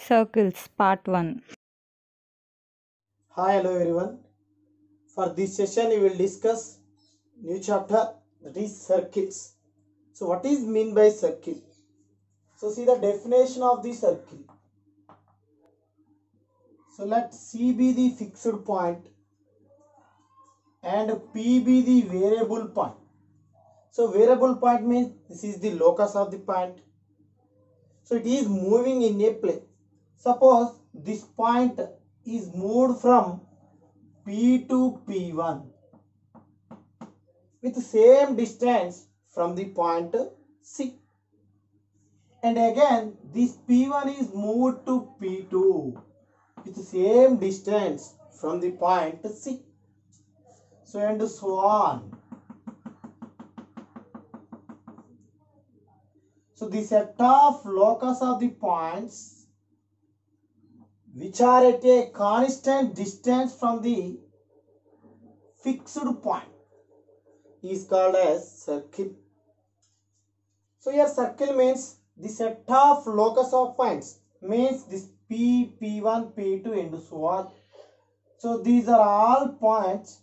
Circles Part 1. Hi, hello everyone. For this session, we will discuss new chapter, that is circles. So, what is mean by circle? So, see the definition of the circle. So, let C be the fixed point and P be the variable point. So, variable point means this is the locus of the point. So, it is moving in a plane. Suppose this point is moved from P to P1 with same distance from the point C, and again this P1 is moved to P2 with same distance from the point C, so and so on. So the set of locus of the points which are at a constant distance from the fixed point is called as circle. So here circle means the set of locus of points, means this P, P1, P2 and so on. So these are all points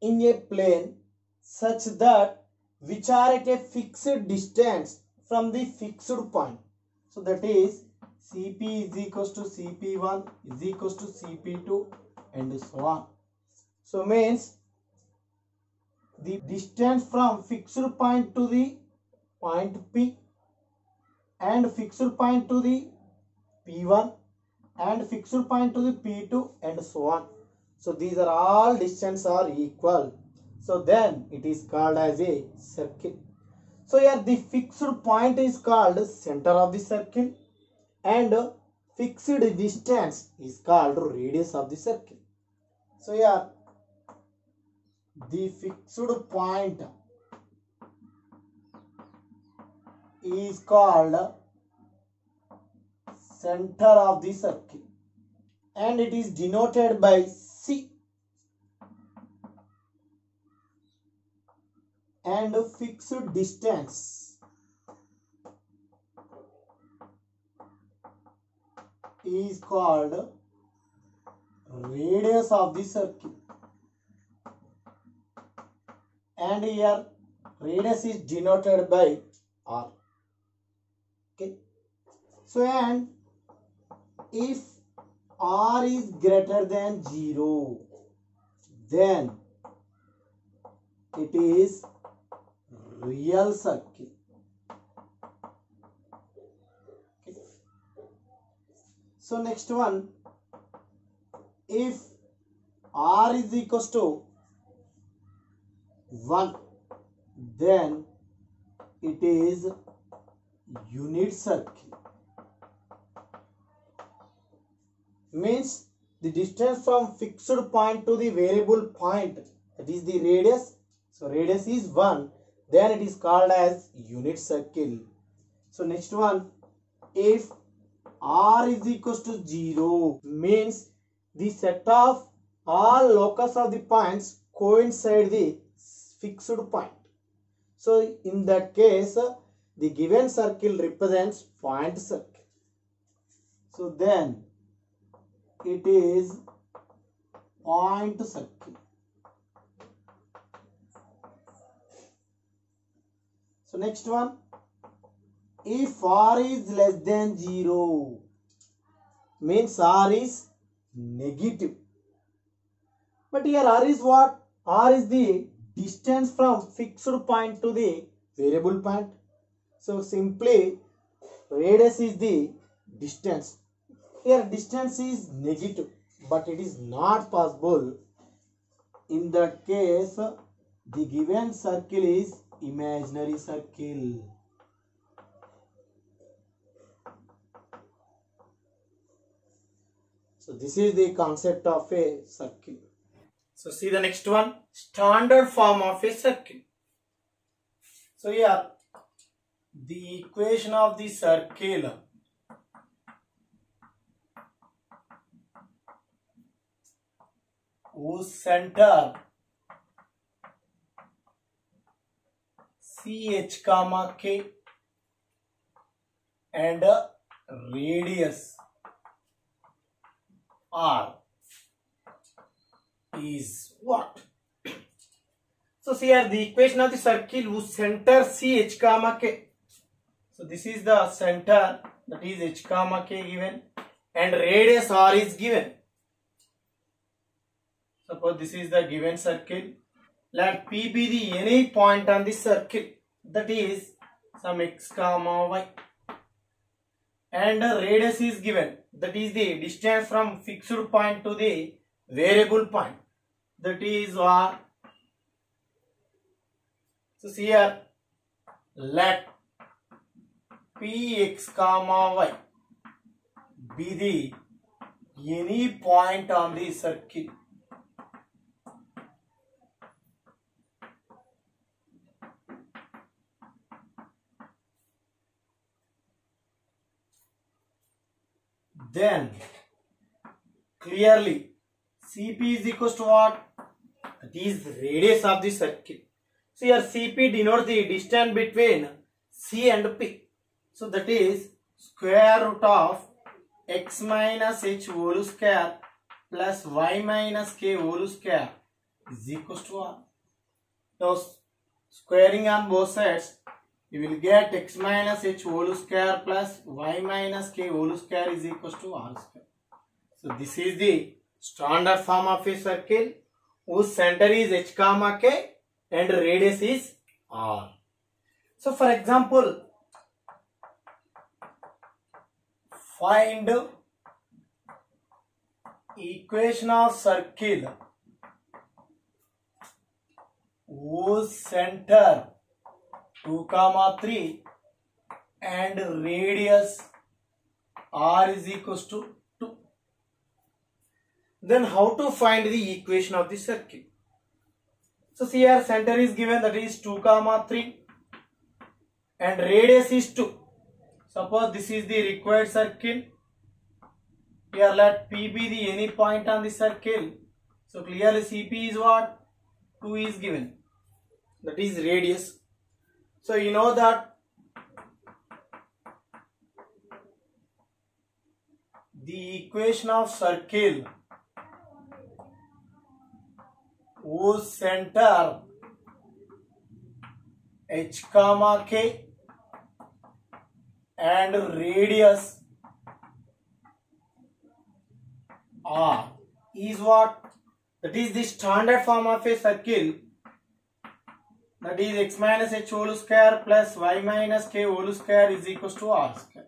in a plane such that which are at a fixed distance from the fixed point. So that is CP is equals to CP1 is equals to CP2 and so on. So means the distance from fixed point to the point P and fixed point to the P1 and fixed point to the P2 and so on. So these are all distances are equal. So then it is called as a circle. So here the fixed point is called center of the circle and fixed distance is called radius of the circle. So here the fixed point is called center of the circle and it is denoted by C, and fixed distance is called radius of the circle, and here radius is denoted by R. Okay, so and if R is greater than 0, then it is real circle. Okay. So next one, if R is equals to 1, then it is unit circle. Means the distance from fixed point to the variable point, that is the radius. So radius is 1, then it is called as unit circle. So next one, if R is equals to 0, means the set of all locus of the points coincide the fixed point. So in that case, the given circle represents point circle. So then it is point circle. So next one, if R is less than 0, means R is negative. But here R is what? R is the distance from fixed point to the variable point. So simply radius is the distance. Here distance is negative, but it is not possible. In that case, the given circle is imaginary circle. So this is the concept of a circle. So see the next one, standard form of a circle. So here the equation of the circle whose center CH comma K and radius R is what? So see here the equation of the circle whose center C H comma K. So this is the center, that is H comma K given, and radius R is given. Suppose this is the given circle. Let P be the any point on the circle, that is some x comma y, and the radius is given, that is the distance from fixed point to the variable point, that is R. So see here, let Px comma y be the any point on the circle. Then clearly Cp is equals to what? That is radius of the circle. So here Cp denotes the distance between C and P. So that is square root of x minus h whole square plus y minus k whole square is equals to R. Now squaring on both sides, you will get x minus h whole square plus y minus k whole square is equals to R square. So this is the standard form of a circle whose center is h comma k and radius is R. So for example, find equation of circle whose center 2, 3 and radius R is equals to 2. Then how to find the equation of the circle? So see here center is given, that is 2, 3 and radius is 2. Suppose this is the required circle. Here let P be the any point on the circle. So clearly Cp is what? 2 is given, that is radius. So you know that the equation of circle whose center h comma k and radius R is what? That is the standard form of a circle, that is x minus h whole square plus y minus k whole square is equals to R square.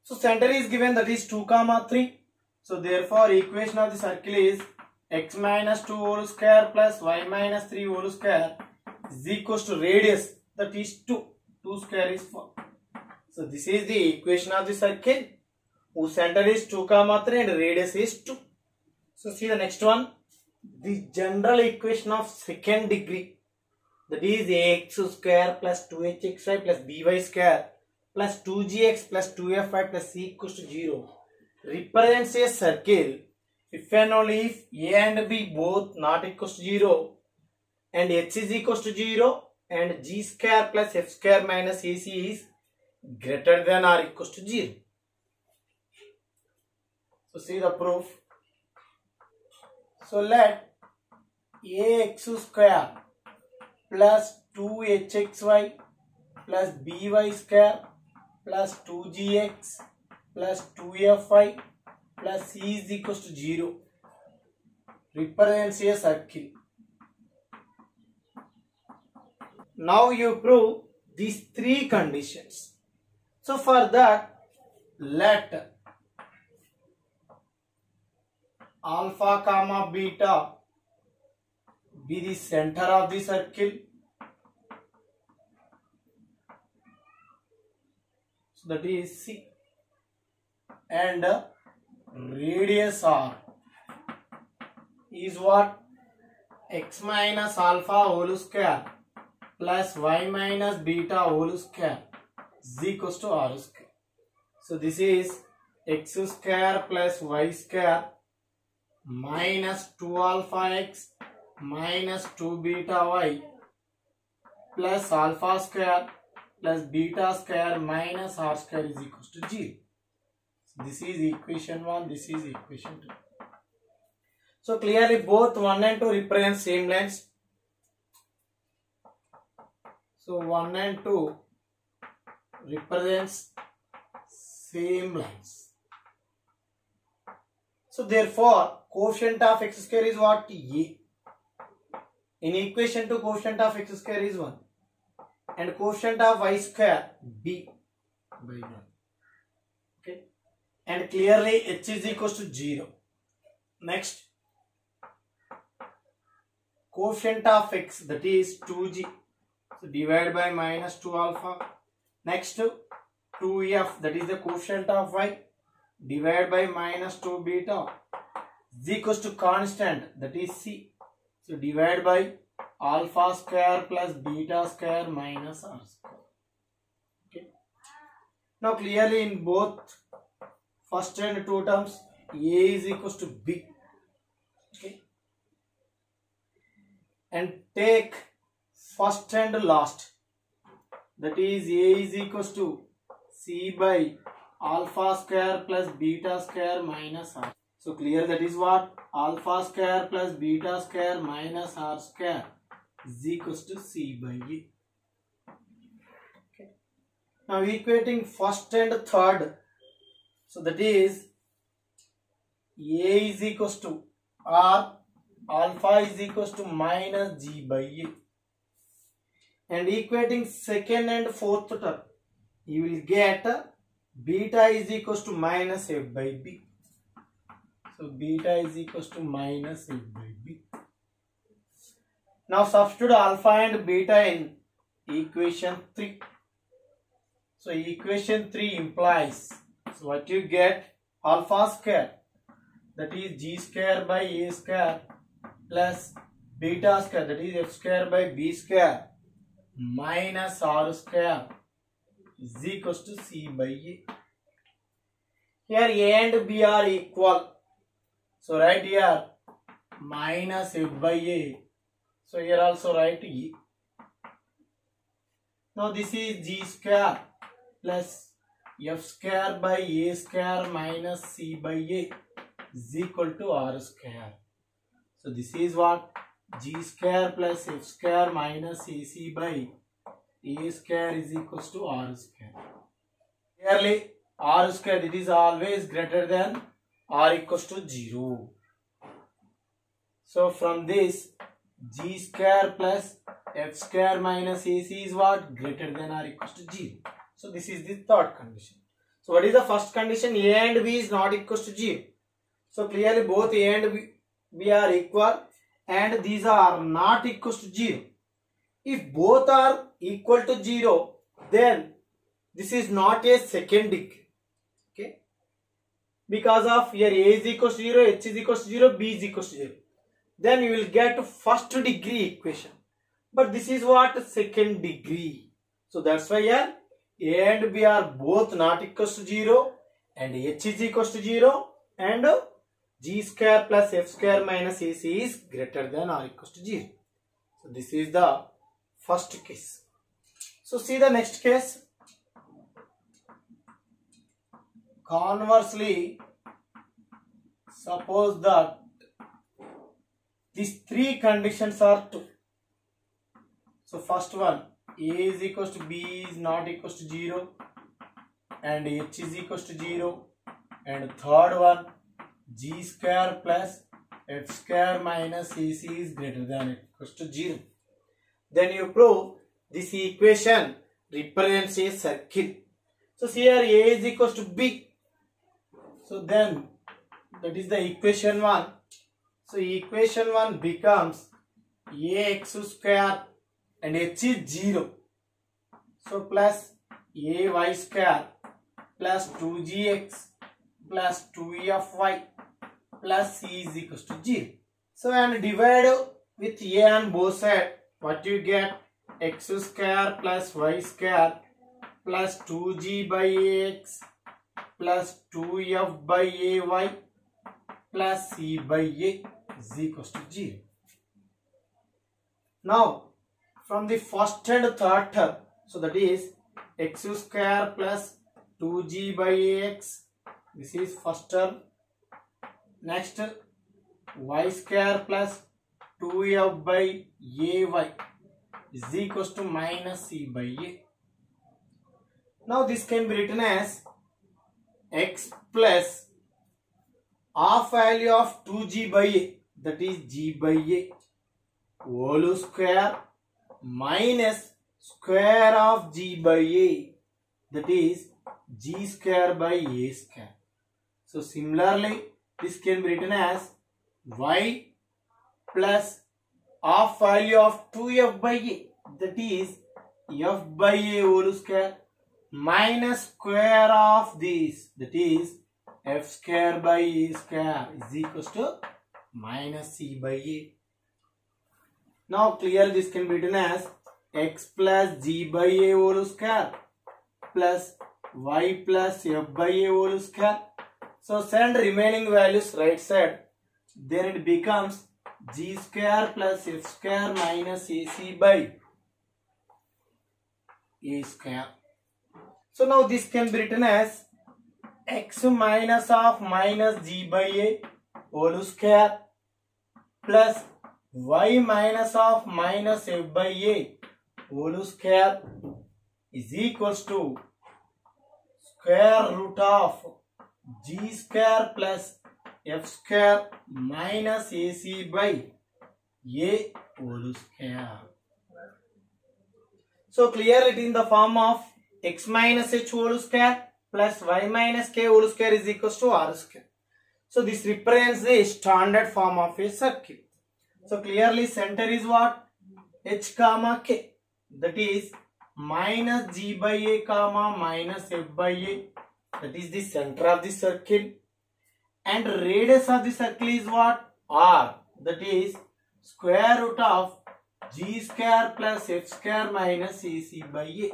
So center is given, that is 2, 3. So therefore equation of the circle is x minus 2 whole square plus y minus 3 whole square is equals to radius, that is 2. 2 square is 4. So this is the equation of the circle whose center is 2, 3 and radius is 2. So see the next one, the general equation of second degree, that is ax square plus 2hxy plus by square plus 2gx plus 2fy plus c equals to 0 represents a circle if and only if a and b both not equals to 0 and h is equals to 0 and g square plus f square minus ac is greater than or equals to 0. So see the proof. So let ax square plus 2hxy plus by square plus 2gx plus 2fy plus c is equals to 0 represents a circle. Now you prove these three conditions. So for that, let alpha comma beta be the center of the circle. So that is C, and radius R is what? X minus alpha whole square plus y minus beta whole square is equals to R square. So this is x square plus y square minus 2 alpha x minus 2 beta y plus alpha square plus beta square minus R square is equals to 0. This is equation 1, this is equation 2. So clearly both 1 and 2 represent same lines. So 1 and 2 represents same lines. So therefore coefficient of x square is what? A. In equation 2 coefficient of x square is 1 and coefficient of y square b by 1. Okay, and clearly h is equals to 0. Next, coefficient of x, that is 2g, so divide by minus 2 alpha. Next, 2f, that is the coefficient of y, divide by minus 2 beta, is equals to constant, that is c, so divide by alpha square plus beta square minus r square. Okay. Now clearly in both first and 2 terms, a is equals to b. Okay. And take first and last, that is a is equals to c by alpha square plus beta square minus r. So clear, that is what? Alpha square plus beta square minus r square is equals to c by a. Okay. Now equating first and third, so that is a is equals to r, alpha is equals to minus g by a. And equating second and fourth term, you will get beta is equals to minus f by b. So beta is equals to minus f by b. Now substitute alpha and beta in equation 3. So equation 3 implies, so what you get? Alpha square, that is g square by a square plus beta square, that is f square by b square minus r square is equals to c by a. Here a and b are equal. So write here minus f by a. So here also write e. Now this is g square plus f square by a square minus c by a is equal to r square. So this is what? G square plus f square minus ac by a square is equals to r square. Clearly r square, it is always greater than r equals to 0. So from this, g square plus f square minus ac is what? Greater than or equals to 0. So this is the third condition. So what is the first condition? A and b is not equals to 0. So clearly both a and b are equal and these are not equals to 0. If both are equal to 0, then this is not a second degree. Okay? Because of here a is equals to 0, h is equals to 0, b is equals to 0. Then you will get first degree equation. But this is what? Second degree. So that's why here a and b are both not equals to 0 and h is equals to 0 and g square plus f square minus ac is greater than or equals to 0. So this is the first case. So see the next case. Conversely, suppose that these three conditions are true. So first one, a is equals to b is not equals to 0 and h is equals to 0, and third one, g square plus f square minus ac is greater than or equals to 0. Then you prove this equation represents a circle. So here a is equals to b. So then that is the equation 1. So equation 1 becomes ax square and h is 0. So plus ay square plus 2gx plus 2fy plus c is equals to 0. So and divide with a on both sides. What you get? X square plus y square plus 2g by ax plus 2f by ay plus c by a is equals to 0. Now from the first and third term, so that is x square plus 2g by ax This is first term. Next, y square plus 2f by ay is equals to minus c by a. Now this can be written as x plus half value of 2g by a, that is g by a, whole square minus square of g by a, that is g square by a square. So similarly, this can be written as y plus half value of 2f by a, that is f by a whole square minus square of this, that is f square by a square is equals to minus c by a. Now clearly this can be written as x plus g by a whole square plus y plus f by a whole square. So send remaining values right side. Then it becomes g square plus f square minus ac by a square. So now this can be written as x minus of minus g by a whole square plus y minus of minus f by a whole square is equals to square root of g square plus f square minus ac by a whole square. So clearly it is in the form of x minus h whole square plus y minus k whole square is equals to r square. So this represents the standard form of a circle. So clearly center is what? H comma k, that is minus g by a comma minus f by a, that is the center of the circle, and radius of the circle is what? R, that is square root of g square plus f square minus ac by a.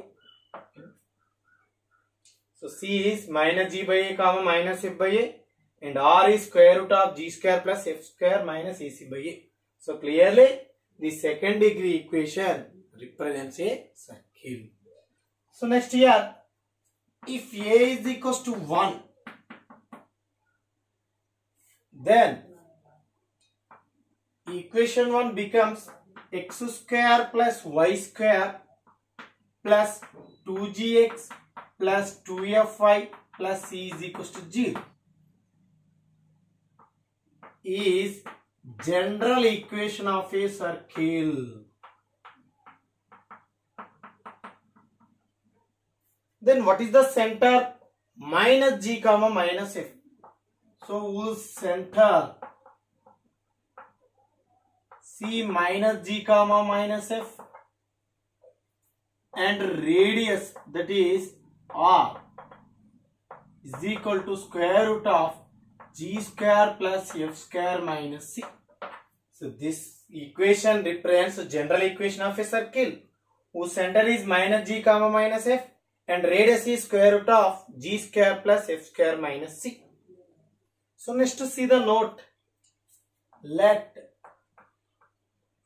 So c is minus g by a comma minus f by a, and r is square root of g square plus f square minus ac by a. So clearly the second degree equation represents a circle. So next here, if a is equals to 1, then equation 1 becomes x square plus y square plus 2gx plus 2fy plus c is equals to 0 is general equation of a circle. Then what is the center? Minus g comma minus f. So whose center? C minus g comma minus f, and radius, that is r, is equal to square root of g square plus f square minus c. So this equation represents the general equation of a circle whose center is minus g comma minus f and radius is square root of g square plus f square minus c. So next to see the note, let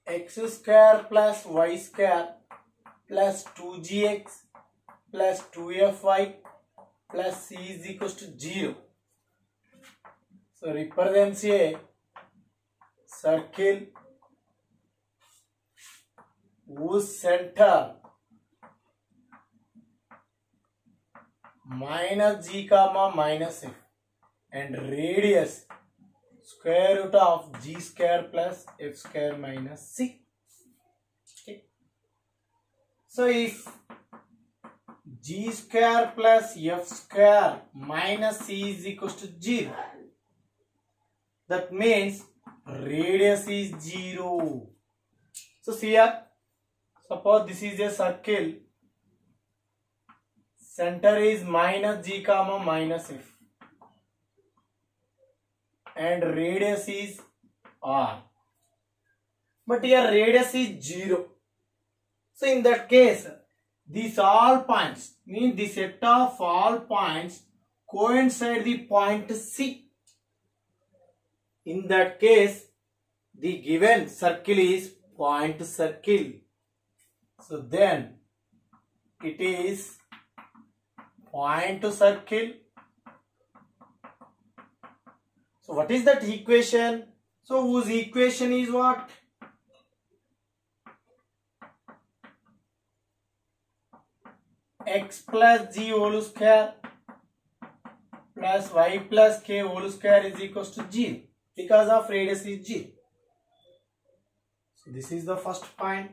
x square plus y square plus 2gx plus 2fy plus c is equals to 0. So represents a circle whose center minus g comma minus f and radius square root of g square plus f square minus c. Okay. So if g square plus f square minus c is equals to 0, that means radius is 0. So see here, suppose this is a circle, center is minus g comma minus f and radius is r, but here radius is 0. So in that case, these all points, means the set of all points coincide the point C. In that case, the given circle is point circle. So then it is point circle So what is that equation? So whose equation is what? X plus g whole square plus y plus k whole square is equals to 0 because of radius is 0. So this is the first point.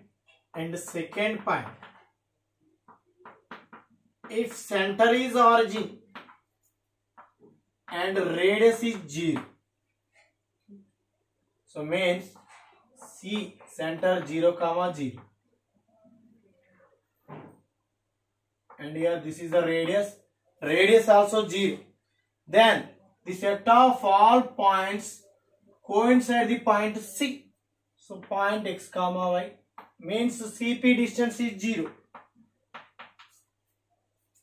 And the second point, if center is origin and radius is 0, so means C center 0 comma 0, and here this is the radius also 0, then the set of all points coincide the point C. So point x comma y means CP distance is 0.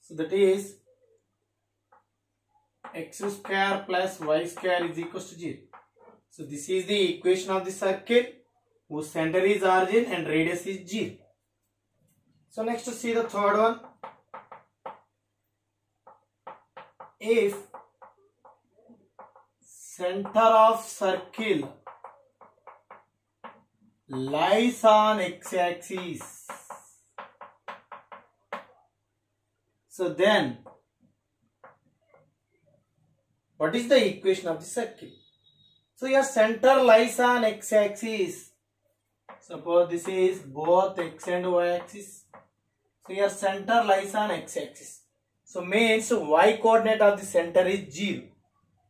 So that is x square plus y square is equals to 0. So this is the equation of the circle whose center is origin and radius is 0. So next to see the third one. If center of circle lies on x-axis, so then what is the equation of the circle? So your center lies on x-axis. Suppose this is both x and y axis. So your center lies on x-axis. So means y coordinate of the center is 0.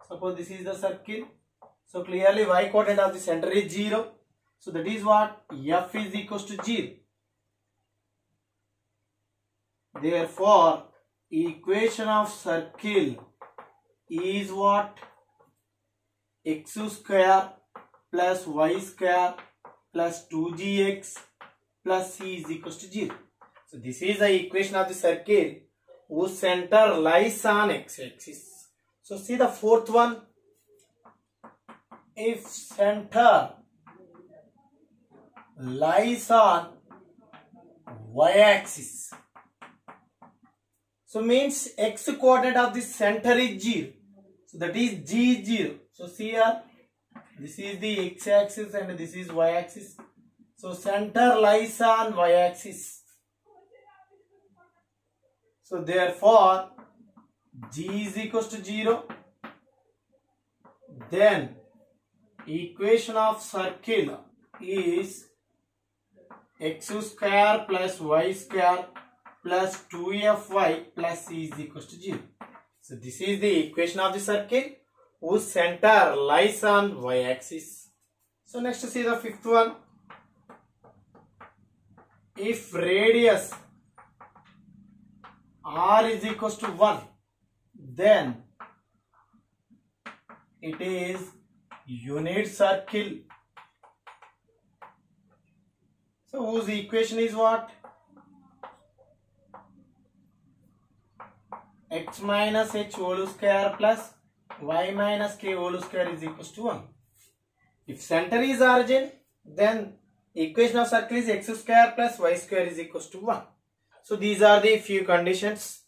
Suppose this is the circle. So clearly y coordinate of the center is 0. So that is what? F is equals to 0. Therefore, equation of circle is what? X square plus y square plus 2gx plus c is equals to 0. So this is the equation of the circle whose center lies on x-axis. So see the fourth one. If center lies on y-axis, so means x coordinate of the center is 0. So that is g 0. So see here, this is the x-axis and this is y-axis. So center lies on y-axis. So therefore, g is equals to 0. Then equation of circle is x square plus y square plus 2fy plus c is equals to 0. So this is the equation of the circle whose center lies on y-axis. So next to see the fifth one. If radius r is equals to 1, then it is unit circle. So whose equation is what? X minus h whole square plus y minus k whole square is equals to 1. If center is origin, then equation of circle is x square plus y square is equals to 1. So these are the few conditions.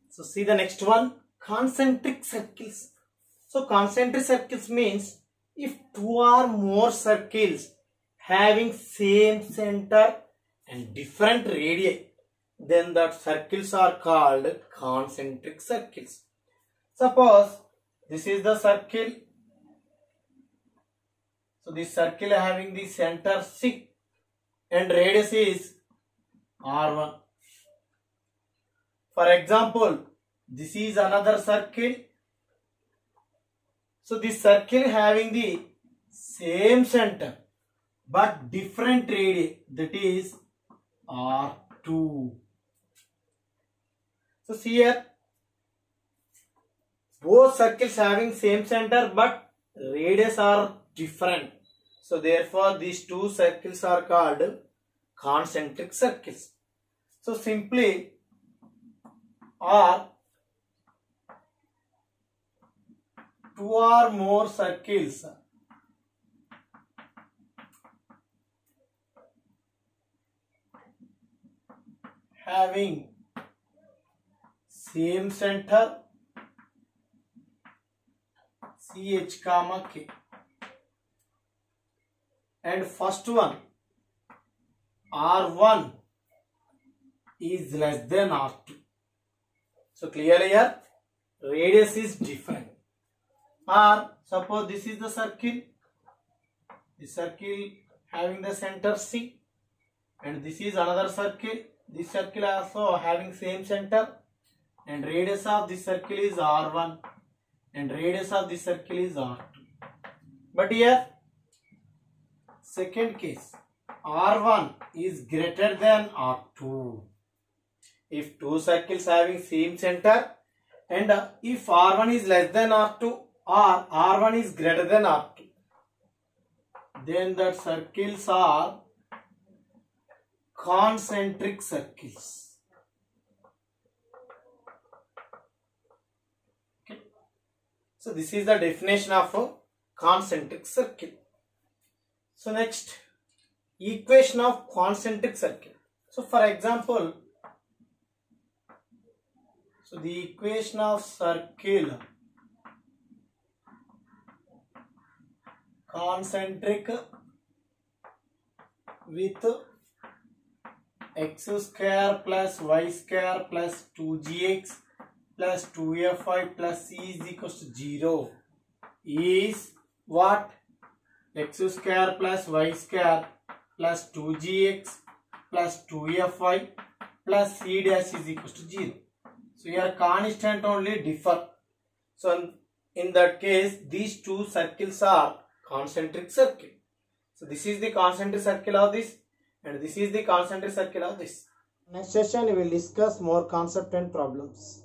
So see the next one, concentric circles. So concentric circles means if two or more circles having same center and different radii, then that circles are called concentric circles. Suppose this is the circle. So this circle having the center C and radius is R1. For example, this is another circle. So this circle having the same center but different radii, that is R2. So see here, both circles having same center but radius are different. So therefore these two circles are called concentric circles. So simply or two or more circles having same center CH comma K. And first one, R1 is less than R2. So clearly here, radius is defined. Or suppose this is the circle having the center C, and this is another circle. This circle also having same center, and radius of this circle is R1 and radius of this circle is R2. But here, second case, R1 is greater than R2. If two circles having same center, and if R1 is less than R2 or R1 is greater than R2, then that circles are concentric circles. Okay. So this is the definition of a concentric circle. So next, equation of concentric circle. So for example, so the equation of circle concentric with x square plus y square plus 2gx plus 2fy plus c is equals to 0 is what? X square plus y square plus 2gx plus 2fy plus c dash is equals to 0. So here constant only differ. So in that case, these two circles are concentric circle. So this is the concentric circle of this, and this is the concentric circle of this. Next session we will discuss more concept and problems.